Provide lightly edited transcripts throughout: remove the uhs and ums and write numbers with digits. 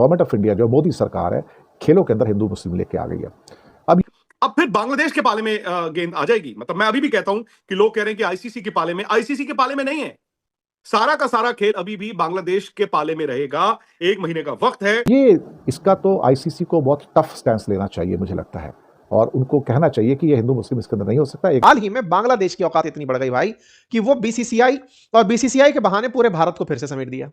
Government of India जो मोदी सरकार है, खेलों के अंदर हिंदू मुस्लिम लेके आ गई है। अब फिर बांग्लादेश के पाले में गेंद आ जाएगी। मतलब मैं अभी भी कहता हूं कि लोग कह रहे हैं कि आईसीसी के पाले में, आईसीसी के पाले में नहीं है। सारा का सारा खेल अभी भी बांग्लादेश के पाले में रहेगा। 1 महीने का वक्त है। ये इसका तो आईसीसी को बहुत टफ स्टैंस लेना चाहिए मुझे लगता है, और उनको कहना चाहिए कि ये हिंदू मुस्लिम इसके अंदर नहीं हो सकता। हाल ही में बांग्लादेश की औकात इतनी बढ़ गई भाई कि वो बीसीसीआई और बीसीसीआई के बहाने पूरे भारत को फिर से समेट दिया।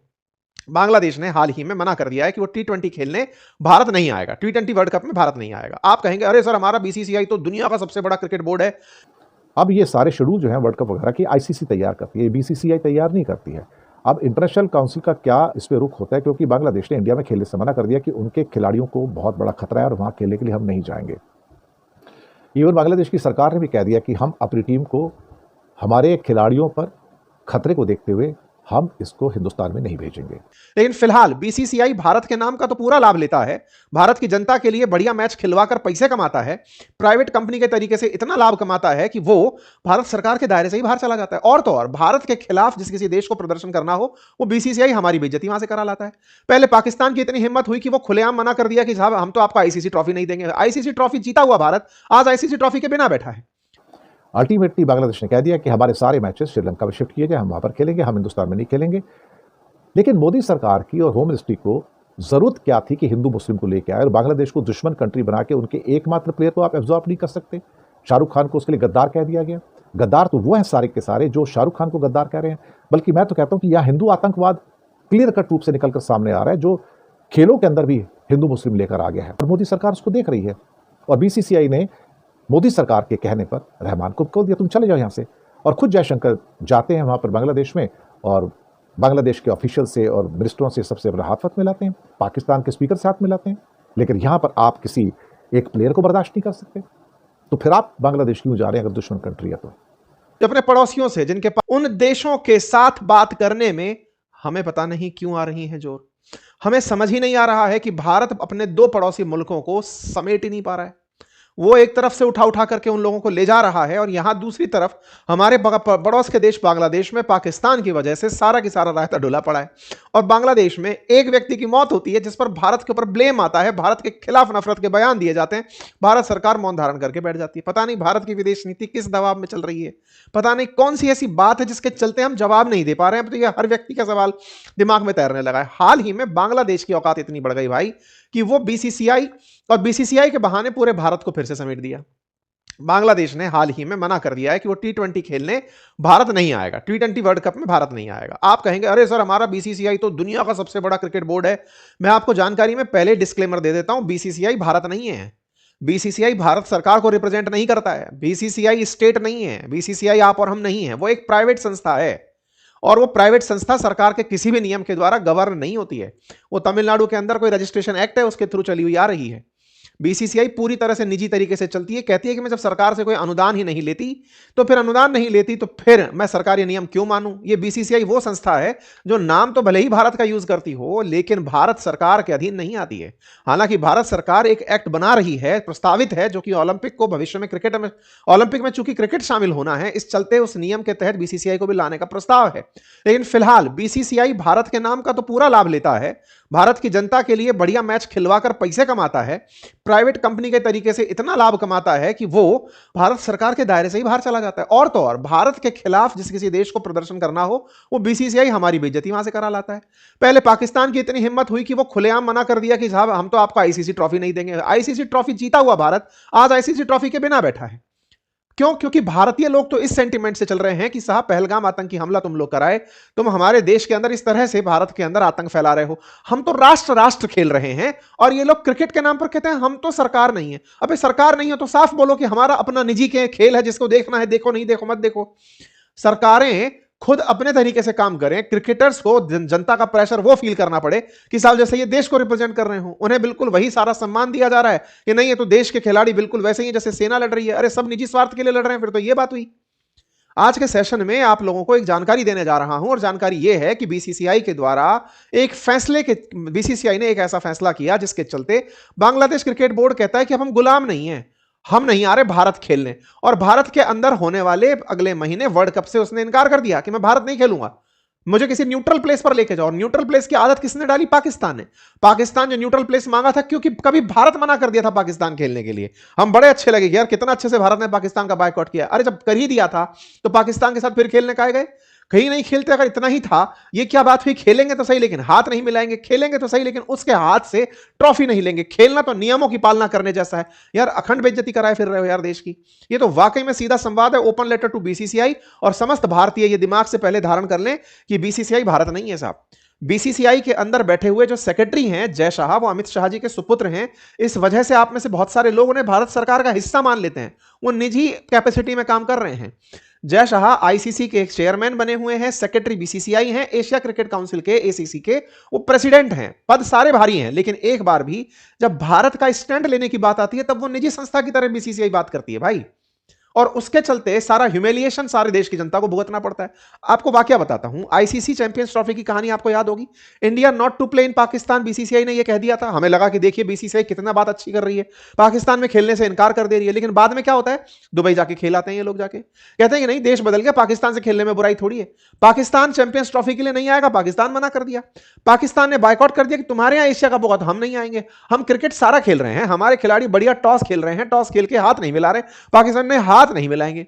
बांग्लादेश ने हाल ही में मना कर दिया है कि वो T20 खेलने भारत नहीं आएगा, T20 वर्ल्ड कप में भारत नहीं आएगा। आप कहेंगे अरे सर हमारा बीसीसीआई तो दुनिया का सबसे बड़ा क्रिकेट बोर्ड है। अब ये सारे शेड्यूल जो है वर्ल्ड कप वगैरह की आईसीसी तैयार करती है, बीसीसीआई तैयार नहीं करती है। अब इंटरनेशनल काउंसिल का क्या इस पर रुख होता है, क्योंकि बांग्लादेश ने इंडिया में खेलने से मना कर दिया कि उनके खिलाड़ियों को बहुत बड़ा खतरा है और वहां खेलने के लिए हम नहीं जाएंगे। इवन बांग्लादेश की सरकार ने भी कह दिया कि हम अपनी टीम को हमारे खिलाड़ियों पर खतरे को देखते हुए हम इसको हिंदुस्तान में नहीं भेजेंगे। लेकिन फिलहाल बीसीसीआई भारत के नाम का तो पूरा लाभ लेता है, भारत की जनता के लिए बढ़िया मैच खिलवाकर पैसे कमाता है, प्राइवेट कंपनी के तरीके से इतना लाभ कमाता है कि वो भारत सरकार के दायरे से ही बाहर चला जाता है। और तो और भारत के खिलाफ जिस किसी देश को प्रदर्शन करना हो वो बीसीसीआई हमारी बेइज्जती वहां से करा लाता है। पहले पाकिस्तान की इतनी हिम्मत हुई कि वो खुलेआम मना कर दिया कि साहब हम तो आपको आईसीसी ट्रॉफी नहीं देंगे। आईसीसी ट्रॉफी जीता हुआ भारत आज आईसीसी ट्रॉफी के बिना बैठा है। अल्टीमेटली बांग्लादेश ने कह दिया कि हमारे सारे मैचेस श्रीलंका में शिफ्ट किए गए, हम वहां पर खेलेंगे, हम हिंदुस्तान में नहीं खेलेंगे। लेकिन मोदी सरकार की और होम मिनिस्ट्री को जरूरत क्या थी कि हिंदू मुस्लिम को लेकर आए और बांग्लादेश को दुश्मन कंट्री बना के उनके एकमात्र प्लेयर को आप एब्जॉर्ब नहीं कर सकते। शाहरुख खान को उसके लिए गद्दार कह दिया गया। गद्दार तो वो हैं सारे के सारे जो शाहरुख खान को गद्दार कह रहे हैं, बल्कि मैं तो कहता हूं कि यह हिंदू आतंकवाद क्लियर कट रूप से निकलकर सामने आ रहा है, जो खेलों के अंदर भी हिंदू मुस्लिम लेकर आ गया है और मोदी सरकार उसको देख रही है। और बीसीसीआई ने मोदी सरकार के कहने पर रहमान को कह दिया तुम चले जाओ यहाँ से, और खुद जयशंकर जाते हैं वहाँ पर बांग्लादेश में और बांग्लादेश के ऑफिशियल से और मिनिस्टरों से सबसे बड़ा हाथ मिलाते हैं, पाकिस्तान के स्पीकर से हाथ मिलाते हैं। लेकिन यहाँ पर आप किसी एक प्लेयर को बर्दाश्त नहीं कर सकते, तो फिर आप बांग्लादेश क्यों जा रहे हैं अगर दुश्मन कंट्री है तो? अपने पड़ोसियों से जिनके पास उन देशों के साथ बात करने में हमें पता नहीं क्यों आ रही है जोर। हमें समझ ही नहीं आ रहा है कि भारत अपने 2 पड़ोसी मुल्कों को समेट ही नहीं पा रहा है। वो एक तरफ से उठा उठा करके उन लोगों को ले जा रहा है और यहां दूसरी तरफ हमारे पड़ोस के देश बांग्लादेश में पाकिस्तान की वजह से सारा की सारा रायता ढुला पड़ा है। और बांग्लादेश में एक व्यक्ति की मौत होती है जिस पर भारत के ऊपर ब्लेम आता है, भारत के खिलाफ नफरत के बयान दिए जाते हैं, भारत सरकार मौन धारण करके बैठ जाती है। पता नहीं भारत की विदेश नीति किस दबाव में चल रही है, पता नहीं कौन सी ऐसी बात है जिसके चलते हम जवाब नहीं दे पा रहे हैं। तो यह हर व्यक्ति का सवाल दिमाग में तैरने लगा है। हाल ही में बांग्लादेश की औकात इतनी बढ़ गई भाई कि वो बीसीसीआई और बीसीसीआई के बहाने पूरे भारत को फिर से समेट दिया। बांग्लादेश ने हाल ही में मना कर दिया है कि वो T20 खेलने भारत नहीं आएगा, T20 वर्ल्ड कप में भारत नहीं आएगा। आप कहेंगे अरे सर हमारा बीसीसीआई तो दुनिया का सबसे बड़ा क्रिकेट बोर्ड है। मैं आपको जानकारी में पहले डिस्क्लेमर दे देता हूं, बीसीसीआई भारत नहीं है। बीसीसीआई भारत सरकार को रिप्रेजेंट नहीं करता है, बीसीसीआई स्टेट नहीं है, बीसीसीआई आप और हम नहीं है, वो एक प्राइवेट संस्था है। और वो प्राइवेट संस्था सरकार के किसी भी नियम के द्वारा गवर्न नहीं होती है। वो तमिलनाडु के अंदर कोई रजिस्ट्रेशन एक्ट है उसके थ्रू चली हुई आ रही है। बीसीसीआई पूरी तरह से निजी तरीके से चलती है, कहती है कि मैं जब सरकार से कोई अनुदान ही नहीं लेती तो फिर अनुदान नहीं लेती तो फिर मैं सरकारी नियम क्यों मानूं। ये बीसीसीआई वो संस्था है जो नाम तो भले ही भारत का यूज करती हो लेकिन भारत सरकार के अधीन नहीं आती है। हालांकि भारत सरकार एक एक्ट बना रही है, प्रस्तावित है, जो कि ओलंपिक को भविष्य में क्रिकेट में ओलंपिक में चूंकि क्रिकेट शामिल होना है, इस चलते उस नियम के तहत बीसीसीआई को भी लाने का प्रस्ताव है। लेकिन फिलहाल बीसीसीआई भारत के नाम का तो पूरा लाभ लेता है, भारत की जनता के लिए बढ़िया मैच खिलवाकर पैसे कमाता है, प्राइवेट कंपनी के तरीके से इतना लाभ कमाता है कि वो भारत सरकार के दायरे से ही बाहर चला जाता है। और तो और भारत के खिलाफ जिस किसी देश को प्रदर्शन करना हो वो बीसीसीआई हमारी बेइज्जती वहां से करा लाता है। पहले पाकिस्तान की इतनी हिम्मत हुई कि वो खुलेआम मना कर दिया कि साहब हम तो आपको आईसीसी ट्रॉफी नहीं देंगे। आईसीसी ट्रॉफी जीता हुआ भारत आज आईसीसी ट्रॉफी के बिना बैठा है। क्यों? क्योंकि भारतीय लोग तो इस सेंटीमेंट से चल रहे हैं कि साहब पहलगाम आतंकी हमला तुम लोग कराए, तुम हमारे देश के अंदर इस तरह से भारत के अंदर आतंक फैला रहे हो, हम तो राष्ट्र राष्ट्र खेल रहे हैं और ये लोग क्रिकेट के नाम पर कहते हैं हम तो सरकार नहीं है। अबे सरकार नहीं है तो साफ बोलो कि हमारा अपना निजी के खेल है, जिसको देखना है देखो, नहीं देखो मत देखो। सरकारें खुद अपने तरीके से काम करें, क्रिकेटर्स को जनता का प्रेशर वो फील करना पड़े कि साहब जैसे ये देश को रिप्रेजेंट कर रहे हो, उन्हें बिल्कुल वही सारा सम्मान दिया जा रहा है कि नहीं ये तो देश के खिलाड़ी बिल्कुल वैसे ही जैसे सेना लड़ रही है। अरे सब निजी स्वार्थ के लिए लड़ रहे हैं, फिर तो ये बात हुई। आज के सेशन में आप लोगों को एक जानकारी देने जा रहा हूं और जानकारी यह है कि बीसीसीआई के द्वारा बीसीसीआई ने एक ऐसा फैसला किया जिसके चलते बांग्लादेश क्रिकेट बोर्ड कहता है कि अब हम गुलाम नहीं है, हम नहीं आ रहे भारत खेलने। और भारत के अंदर होने वाले अगले महीने वर्ल्ड कप से उसने इनकार कर दिया कि मैं भारत नहीं खेलूंगा। मुझे किसी न्यूट्रल प्लेस पर लेके जाओ। न्यूट्रल प्लेस की आदत किसने डाली? पाकिस्तान ने। पाकिस्तान जो न्यूट्रल प्लेस मांगा था, क्योंकि कभी भारत मना कर दिया था पाकिस्तान खेलने के लिए। हम बड़े अच्छे लगे यार, कितना अच्छे से भारत ने पाकिस्तान का बायकॉट किया। अरे जब कर ही दिया था तो पाकिस्तान के साथ फिर खेलने काहे गए? कहीं नहीं खेलते। अगर इतना ही था, ये क्या बात हुई? खेलेंगे तो सही लेकिन हाथ नहीं मिलाएंगे, खेलेंगे तो सही लेकिन उसके हाथ से ट्रॉफी नहीं लेंगे। खेलना तो नियमों की पालना करने जैसा है यार। अखंड बेइज्जती कराए फिर रहे हो यार देश की। ये तो वाकई में सीधा संवाद है, ओपन लेटर टू बीसीसीआई और समस्त भारतीय। ये दिमाग से पहले धारण कर लें कि बीसीसीआई भारत नहीं है साहब। बीसीसीआई के अंदर बैठे हुए जो सेक्रेटरी हैं जय शाह, वो अमित शाह जी के सुपुत्र हैं। इस वजह से आप में से बहुत सारे लोग उन्हें भारत सरकार का हिस्सा मान लेते हैं। वो निजी कैपेसिटी में काम कर रहे हैं। जय शाह आईसीसी के चेयरमैन बने हुए हैं, सेक्रेटरी बीसीसीआई हैं, एशिया क्रिकेट काउंसिल के एसीसी के वो प्रेसिडेंट हैं। पद सारे भारी हैं, लेकिन एक बार भी जब भारत का स्टैंड लेने की बात आती है तब वो निजी संस्था की तरह बीसीसीआई बात करती है भाई। और उसके चलते सारा ह्यूमिलिएशन सारे देश की जनता को भुगतना पड़ता है। आपको वाकया बताता हूं, आईसीसी चैंपियंस ट्रॉफी की कहानी आपको याद होगी। India not to play in Pakistan, BCCI ने यह कह दिया था। हमें लगा कि देखिए बीसीसीआई कितना बात अच्छी कर रही है, पाकिस्तान में खेलने से इनकार कर दे रही है। लेकिन बाद में क्या होता है? दुबई जाके खेलाते हैं ये लोग, जाके कहते हैं कि नहीं देश बदल गया, पाकिस्तान से खेलने में बुराई थोड़ी है। पाकिस्तान चैंपियंस ट्रॉफी के लिए नहीं आएगा, पाकिस्तान मना कर दिया। पाकिस्तान ने बायकॉट कर दिया कि तुम्हारे यहां एशिया कप होगा तो हम नहीं आएंगे। हम क्रिकेट सारा खेल रहे हैं, हमारे खिलाड़ी बढ़िया टॉस खेल रहे हैं, टॉस खेल के हाथ नहीं मिला रहे, पाकिस्तान ने हाथ नहीं मिलाएंगे।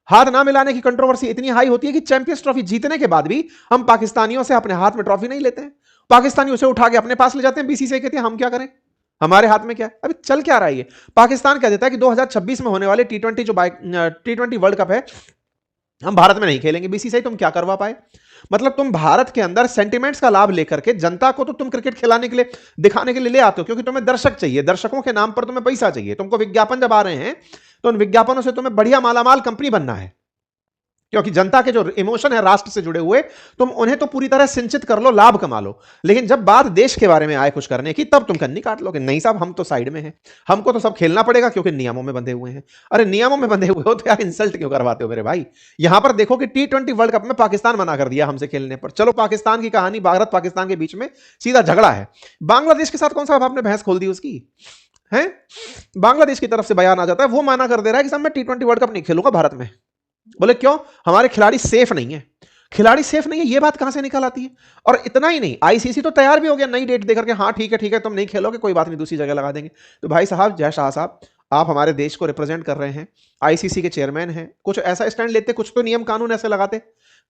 हाथ ना मिलाने की कंट्रोवर्सी इतनी हाई होती है कि चैंपियंस ट्रॉफी जीतने के बाद भी हम पाकिस्तानियों से अपने हाथ में ट्रॉफी नहीं लेते हैं। पाकिस्तानी उसे उठा के अपने पास ले जाते हैं। बीसीसीआई कहते हैं हम क्या करें, हमारे हाथ में क्या है? अभी चल क्या रहा है ये? पाकिस्तान कह देता है कि 2026 में होने वाले टी20 वर्ल्ड कप है, हम भारत में नहीं खेलेंगे। बीसीसीआई तुम क्या करवा पाए? मतलब तुम भारत के अंदर सेंटिमेंट्स का लाभ लेकर के जनता को तो तुम क्रिकेट खिलाने के लिए, दिखाने के लिए ले आते हो, क्योंकि तुम्हें दर्शक चाहिए, दर्शकों के नाम पर तुम्हें पैसा चाहिए। तुमको विज्ञापन जब आ रहे हैं तो उन विज्ञापनों से तुम्हें बढ़िया मालामाल कंपनी बनना है, क्योंकि जनता के जो इमोशन है राष्ट्र से जुड़े हुए, तुम उन्हें तो पूरी तरह सिंचित कर लो, लाभ कमा लो। लेकिन जब बात देश के बारे में आए कुछ करने की, तब तुम कन्नी काट लोगे। नहीं साहब, हम तो साइड में हैं, हमको तो सब खेलना पड़ेगा क्योंकि नियमों में बंधे हुए हैं। अरे नियमों में बंधे हुए हो तो यार इंसल्ट क्यों करवाते हो मेरे भाई? यहां पर देखो कि टी20 वर्ल्ड कप में पाकिस्तान मना कर दिया हमसे खेलने पर। चलो पाकिस्तान की कहानी, भारत पाकिस्तान के बीच में सीधा झगड़ा है। बांग्लादेश के साथ कौन सा आपने बहस खोल दी उसकी है? बांग्लादेश की तरफ से बयान आ जाता है, वो मना कर दे रहा है कि साहब मैं टी20 वर्ल्ड कप नहीं खेलूंगा भारत में। बोले क्यों? हमारे खिलाड़ी सेफ नहीं है। खिलाड़ी सेफ नहीं है, ये बात कहां से निकल आती है? और इतना ही नहीं, आईसीसी तो तैयार भी हो गया नई डेट देकर के, हाँ ठीक है तुम नहीं खेलोगे, कोई बात नहीं, दूसरी जगह लगा देंगे। तो भाई साहब, जय शाह साहब, आप हमारे देश को रिप्रेजेंट कर रहे हैं, आईसीसी के चेयरमैन हैं, कुछ ऐसा स्टैंड लेते, कुछ तो नियम कानून ऐसे लगाते।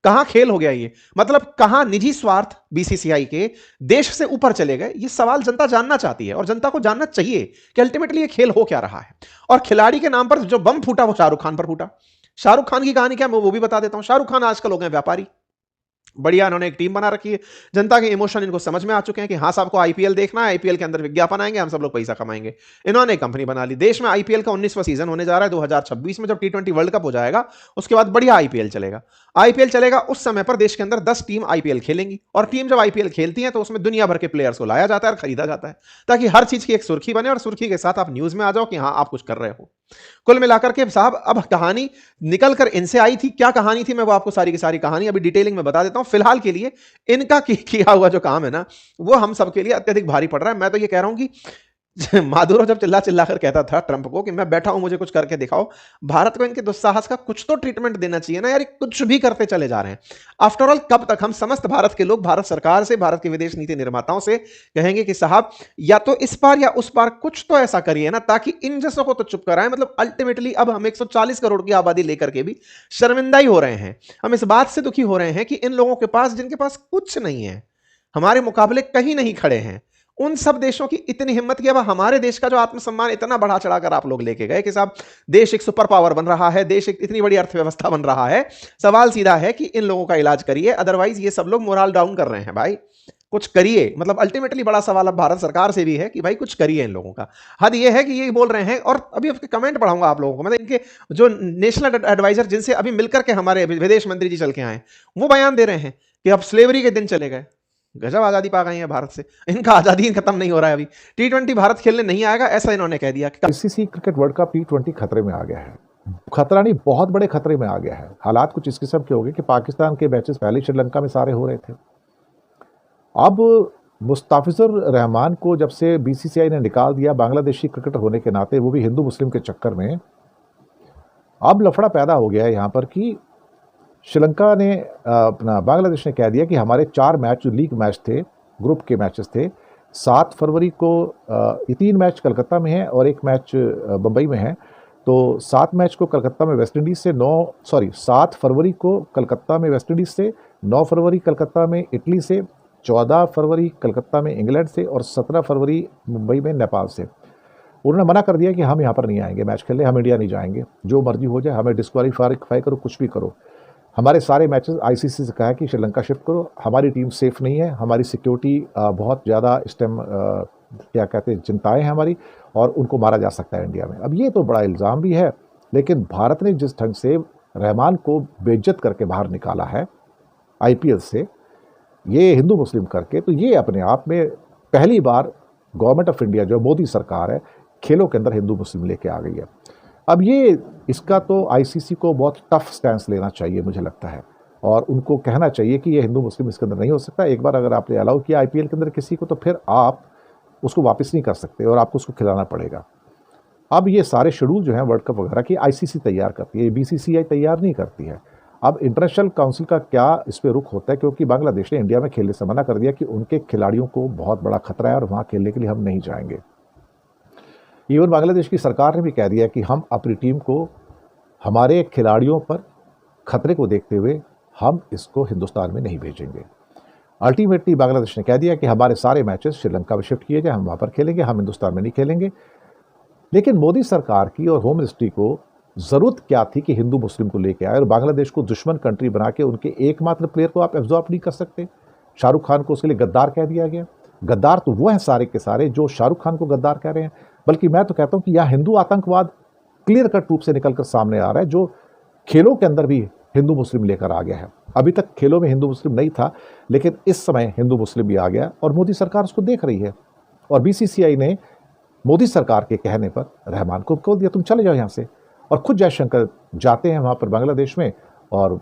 कहां खेल हो गया ये? मतलब कहां निजी स्वार्थ बीसीसीआई के देश से ऊपर चले गए? ये सवाल जनता जानना चाहती है, और जनता को जानना चाहिए कि अल्टीमेटली ये खेल हो क्या रहा है। और खिलाड़ी के नाम पर जो बम फूटा वो शाहरुख खान पर फूटा। शाहरुख खान की कहानी क्या, मैं वो भी बता देता हूं। शाहरुख खान आजकल हो गए व्यापारी, बढ़िया इन्होंने एक टीम बना रखी है। जनता के इमोशन इनको समझ में आ चुके हैं कि हाँ साहब को आईपीएल देखना है, आईपीएल के अंदर विज्ञापन आएंगे, हम सब लोग पैसा कमाएंगे। इन्होंने एक कंपनी बना ली। देश में आईपीएल का 19वां सीजन होने जा रहा है 2026 में, जब टी20 वर्ल्ड कप हो जाएगा उसके बाद बढ़िया आईपीएल चलेगा। आईपीएल चलेगा उस समय पर देश के अंदर 10 टीम आईपीएल खेलेंगी, और टीम जब आईपीएल खेलती है तो उसमें दुनिया भर के प्लेयर्स को लाया जाता है और खरीदा जाता है, ताकि हर चीज की एक सुर्खी बने और सुर्खी के साथ आप न्यूज में आ जाओ कि हाँ आप कुछ कर रहे हो। कुल मिलाकर के साहब, अब कहानी निकल कर इनसे आई थी। क्या कहानी थी, मैं वो आपको सारी की सारी कहानी अभी डिटेलिंग में बता देता हूं। फिलहाल के लिए इनका किया हुआ जो काम है ना, वो हम सबके लिए अत्यधिक भारी पड़ रहा है। मैं तो ये कह रहा हूं कि मादुरो जब चिल्ला चिल्ला कर कहता था ट्रंप को कि मैं बैठा हूं, मुझे कुछ करके दिखाओ, भारत को इनके दुस्साहस का कुछ तो ट्रीटमेंट देना चाहिए ना यार। कुछ भी करते चले जा रहे हैं। आफ्टर ऑल, कब तक हम समस्त भारत के लोग भारत सरकार से, भारत के विदेश नीति निर्माताओं से कहेंगे कि साहब या तो इस पार या उस पार कुछ तो ऐसा करिए ना, ताकि इन जैसों को तो चुप कराएं। मतलब अल्टीमेटली अब हम 140 करोड़ की आबादी लेकर के भी शर्मिंदा ही हो रहे हैं। हम इस बात से दुखी हो रहे हैं कि इन लोगों के पास, जिनके पास कुछ नहीं है, हमारे मुकाबले कहीं नहीं खड़े हैं, उन सब देशों की इतनी हिम्मत की। अब हमारे देश का जो आत्मसम्मान इतना बढ़ा चढ़ाकर आप लोग लेके गए कि साहब देश एक सुपर पावर बन रहा है, देश एक इतनी बड़ी अर्थव्यवस्था बन रहा है। सवाल सीधा है कि इन लोगों का इलाज करिए, अदरवाइज ये सब लोग मोरल डाउन कर रहे हैं। भाई कुछ करिए। मतलब अल्टीमेटली बड़ा सवाल अब भारत सरकार से भी है कि भाई कुछ करिए इन लोगों का। हद ये है कि ये बोल रहे हैं, और अभी उसके कमेंट पढ़ाऊंगा आप लोगों को। मतलब इनके जो नेशनल एडवाइजर, जिनसे अभी मिलकर के हमारे विदेश मंत्री जी चल के आए, वो बयान दे रहे हैं कि अब स्लेवरी के दिन चले गए। गजब आजादी पा गए हैं भारत से, इनका आजादी खत्म नहीं हो रहा है। अभी टी20 भारत खेलने नहीं आएगा, ऐसा इन्होंने कह दिया। आईसीसी क्रिकेट वर्ल्ड कप टी20 खतरे में आ गया है। खतरा नहीं, बहुत बड़े खतरे में आ गया है। हालात कुछ इस किस्म के हो गए कि पाकिस्तान के मैचेस पहले श्रीलंका में सारे हो रहे थे। अब मुस्ताफिजुर रहमान को जब से बीसीसीआई ने निकाल दिया बांग्लादेशी क्रिकेटर होने के नाते, वो भी हिंदू मुस्लिम के चक्कर में, अब लफड़ा पैदा हो गया है यहाँ पर कि श्रीलंका ने अपना बांग्लादेश ने कह दिया कि हमारे 4 मैच जो लीग मैच थे, ग्रुप के मैचेस थे, 7 फरवरी को ये 3 मैच कलकत्ता में है और 1 मैच बम्बई में है। तो 7 मैच को कलकत्ता में वेस्ट इंडीज़ से 7 फरवरी को कलकत्ता में वेस्ट इंडीज़ से, 9 फरवरी कलकत्ता में इटली से, 14 फरवरी कलकत्ता में इंग्लैंड से और 17 फरवरी मुंबई में नेपाल से। उन्होंने मना कर दिया कि हम यहाँ पर नहीं आएंगे मैच खेलने, हम इंडिया नहीं जाएंगे, जो मर्जी हो जाए, हमें डिस्क्वालीफाई करो, कुछ भी करो। हमारे सारे मैचेस आईसीसी से कहा है कि श्रीलंका शिफ्ट करो, हमारी टीम सेफ नहीं है, हमारी सिक्योरिटी बहुत ज़्यादा इस टाइम क्या कहते हैं चिंताएं हैं हमारी, और उनको मारा जा सकता है इंडिया में। अब ये तो बड़ा इल्ज़ाम भी है, लेकिन भारत ने जिस ढंग से रहमान को बेइज्जत करके बाहर निकाला है आईपीएल से, ये हिंदू मुस्लिम करके, तो ये अपने आप में पहली बार गवर्नमेंट ऑफ इंडिया जो मोदी सरकार है, खेलों के अंदर हिंदू मुस्लिम लेके आ गई है। अब ये इसका तो आईसीसी को बहुत टफ स्टैंस लेना चाहिए मुझे लगता है, और उनको कहना चाहिए कि ये हिंदू मुस्लिम इसके अंदर नहीं हो सकता। एक बार अगर आपने अलाउ किया आईपीएल के अंदर किसी को, तो फिर आप उसको वापस नहीं कर सकते और आपको उसको खिलाना पड़ेगा। अब ये सारे शेड्यूल जो हैं वर्ल्ड कप वगैरह की आईसीसी तैयार करती है, बीसीसीआई तैयार नहीं करती है। अब इंटरनेशनल काउंसिल का क्या इस पर रुख होता है, क्योंकि बांग्लादेश ने इंडिया में खेलने से मना कर दिया कि उनके खिलाड़ियों को बहुत बड़ा खतरा है और वहाँ खेलने के लिए हम नहीं जाएंगे। इवन बांग्लादेश की सरकार ने भी कह दिया कि हम अपनी टीम को हमारे खिलाड़ियों पर खतरे को देखते हुए हम इसको हिंदुस्तान में नहीं भेजेंगे। अल्टीमेटली बांग्लादेश ने कह दिया कि हमारे सारे मैचेस श्रीलंका में शिफ्ट किए जाए, हम वहाँ पर खेलेंगे, हम हिंदुस्तान में नहीं खेलेंगे। लेकिन मोदी सरकार की और होम मिनिस्ट्री को ज़रूरत क्या थी कि हिंदू मुस्लिम को लेके आए और बांग्लादेश को दुश्मन कंट्री बना के उनके एकमात्र प्लेयर को आप एब्जॉर्ब नहीं कर सकते। शाहरुख खान को उसके लिए गद्दार कह दिया गया। गद्दार तो वो हैं सारे के सारे जो शाहरुख खान को गद्दार कह रहे हैं, बल्कि मैं तो कहता हूं कि यहाँ हिंदू आतंकवाद क्लियर कट रूप से निकलकर सामने आ रहा है, जो खेलों के अंदर भी हिंदू मुस्लिम लेकर आ गया है। अभी तक खेलों में हिंदू मुस्लिम नहीं था, लेकिन इस समय हिंदू मुस्लिम भी आ गया और मोदी सरकार उसको देख रही है। और बीसीसीआई ने मोदी सरकार के कहने पर रहमान को बोल दिया तुम चले जाओ यहाँ से, और खुद जयशंकर जाते हैं वहाँ पर बांग्लादेश में और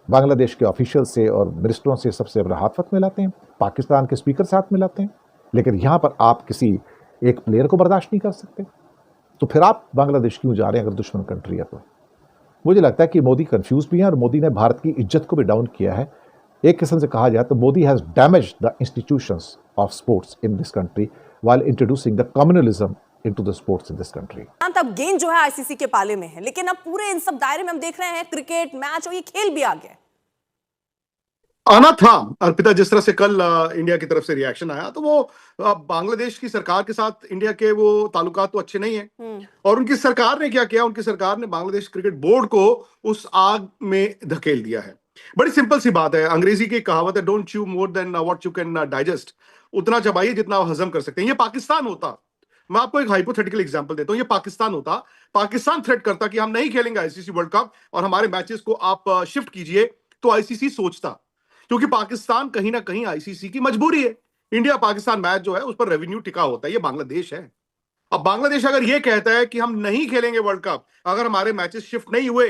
बांग्लादेश के ऑफिशियल से और मिनिस्टरों से सबसे अपना हाथ वक्त मिलाते हैं, पाकिस्तान के स्पीकर से हाथ मिलाते हैं। लेकिन यहाँ पर आप किसी एक प्लेयर को बर्दाश्त नहीं कर सकते, तो फिर आप बांग्लादेश क्यों जा रहे हैं अगर दुश्मन कंट्री है तो? मुझे लगता है कि मोदी कंफ्यूज भी हैं और मोदी ने भारत की इज्जत को भी डाउन किया है। एक किस्म से कहा जाए तो Modi has damaged the institutions of sports in this country while introducing the communalism into the sports in this country. अब गेंद जो है आईसीसी के पाले में है, लेकिन अब पूरे इन सब दायरे में हम देख रहे हैं क्रिकेट मैच और ये खेल भी आ गया। आना था अर्पिता, जिस तरह से कल इंडिया की तरफ से रिएक्शन आया, तो वो बांग्लादेश की सरकार के साथ इंडिया के वो ताल्लुकात तो अच्छे नहीं है। और उनकी सरकार ने क्या किया, उनकी सरकार ने बांग्लादेश क्रिकेट बोर्ड को उस आग में धकेल दिया है। बड़ी सिंपल सी बात है, अंग्रेजी की कहावत है don't chew more than what you can digest, उतना चबाइए जितना आप हजम कर सकते हैं। ये पाकिस्तान होता, मैं आपको एक हाइपोथेटिकल एग्जांपल देता हूं, ये पाकिस्तान होता, पाकिस्तान थ्रेट करता कि हम नहीं खेलेंगे आईसीसी वर्ल्ड कप और हमारे मैचेस को आप शिफ्ट कीजिए, तो आईसीसी सोचता, क्योंकि पाकिस्तान कहीं ना कहीं आईसीसी की मजबूरी है। इंडिया पाकिस्तान मैच जो है उस पर रेवेन्यू टिका होता है, ये बांग्लादेश है। अब बांग्लादेश अगर ये कहता है कि हम नहीं खेलेंगे वर्ल्ड कप अगर हमारे मैचेस शिफ्ट नहीं हुए,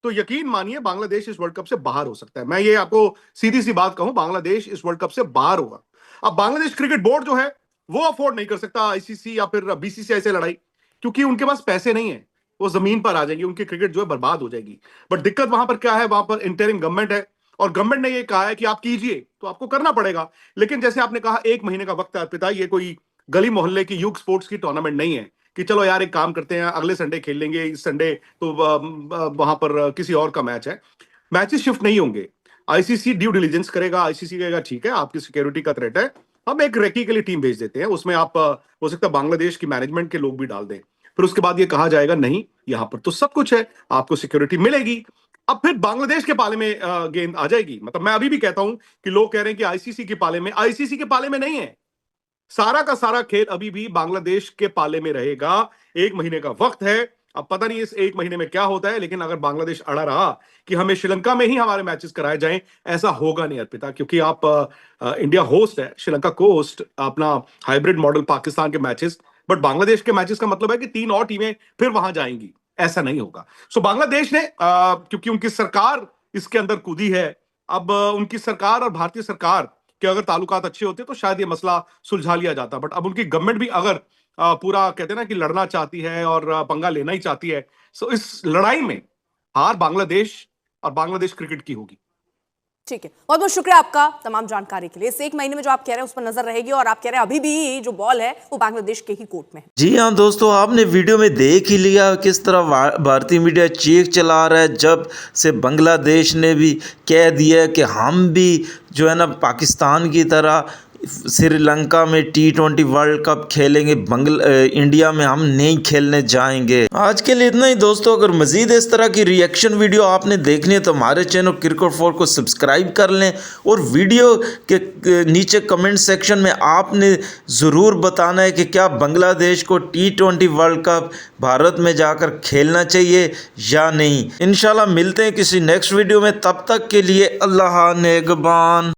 तो यकीन मानिए बांग्लादेश इस वर्ल्ड कप से बाहर हो सकता है। मैं ये आपको सीधी सी बात कहूं, बांग्लादेश इस वर्ल्ड कप से बाहर होगा। अब बांग्लादेश क्रिकेट बोर्ड जो है वो अफोर्ड नहीं कर सकता आईसीसी या फिर बीसीसीआई से लड़ाई, क्योंकि उनके पास पैसे नहीं है, वो जमीन पर आ जाएंगे, उनकी क्रिकेट जो है बर्बाद हो जाएगी। बट दिक्कत वहां पर क्या है, वहां पर इंटरिम गवर्नमेंट है और गवर्नमेंट ने ये कहा है कि आप कीजिए, तो आपको करना पड़ेगा। लेकिन जैसे आपने कहा 1 महीने का वक्त है अर्पिता, ये कोई गली मोहल्ले की युग स्पोर्ट्स की टूर्नामेंट नहीं है कि चलो यार एक काम करते हैं अगले संडे खेल लेंगे, इस संडे तो वहां पर किसी और का मैच है। मैचेस शिफ्ट नहीं होंगे, आईसीसी ड्यू डिलीजेंस करेगा, आईसीसी कहेगा ठीक है आपकी सिक्योरिटी का थ्रेट है, हम एक रेकी के लिए टीम भेज देते हैं, उसमें आप हो सकता है बांग्लादेश की मैनेजमेंट के लोग भी डाल दें। फिर उसके बाद ये कहा जाएगा नहीं यहां पर तो सब कुछ है, आपको सिक्योरिटी मिलेगी। अब फिर बांग्लादेश के पाले में गेंद आ जाएगी। मतलब मैं अभी भी कहता हूं कि लोग कह रहे हैं कि आईसीसी के पाले में, आईसीसी के पाले में नहीं है, सारा का सारा खेल अभी भी बांग्लादेश के पाले में रहेगा। 1 महीने का वक्त है, अब पता नहीं इस 1 महीने में क्या होता है, लेकिन अगर बांग्लादेश अड़ा रहा कि हमें श्रीलंका में ही हमारे मैचेस कराए जाएं, ऐसा होगा नहीं अर्पिता, क्योंकि आप इंडिया होस्ट है, श्रीलंका को होस्ट, अपना हाइब्रिड मॉडल पाकिस्तान के मैचेस, बट बांग्लादेश के मैचेस का मतलब है कि 3 और टीमें फिर वहां जाएंगी, ऐसा नहीं होगा। सो बांग्लादेश ने क्योंकि उनकी सरकार इसके अंदर कूदी है, अब उनकी सरकार और भारतीय सरकार के अगर ताल्लुकात अच्छे होते तो शायद ये मसला सुलझा लिया जाता। बट अब उनकी गवर्नमेंट भी अगर पूरा कहते हैं ना कि लड़ना चाहती है और पंगा लेना ही चाहती है, सो इस लड़ाई में हार बांग्लादेश और बांग्लादेश क्रिकेट की होगी। ठीक है, बहुत बहुत शुक्रिया आपका तमाम जानकारी के लिए। इस एक महीने में जो आप कह रहे हैं उस पर नजर रहेगी और आप कह रहे हैं अभी भी जो बॉल है वो बांग्लादेश के ही कोर्ट में है। जी हाँ दोस्तों, आपने वीडियो में देख ही लिया किस तरह भारतीय मीडिया चीख चला रहा है जब से बांग्लादेश ने भी कह दिया कि हम भी जो है ना पाकिस्तान की तरह श्रीलंका में T20 वर्ल्ड कप खेलेंगे, इंडिया में हम नहीं खेलने जाएंगे। आज के लिए इतना ही दोस्तों। अगर मज़ीद इस तरह की रिएक्शन वीडियो आपने देखनी है तो हमारे चैनल क्रिकेट4 को सब्सक्राइब कर लें और वीडियो के नीचे कमेंट सेक्शन में आपने ज़रूर बताना है कि क्या बांग्लादेश को T20 वर्ल्ड कप भारत में जाकर खेलना चाहिए या नहीं। इंशाल्लाह मिलते हैं किसी नेक्स्ट वीडियो में, तब तक के लिए अल्लाह नेगबान।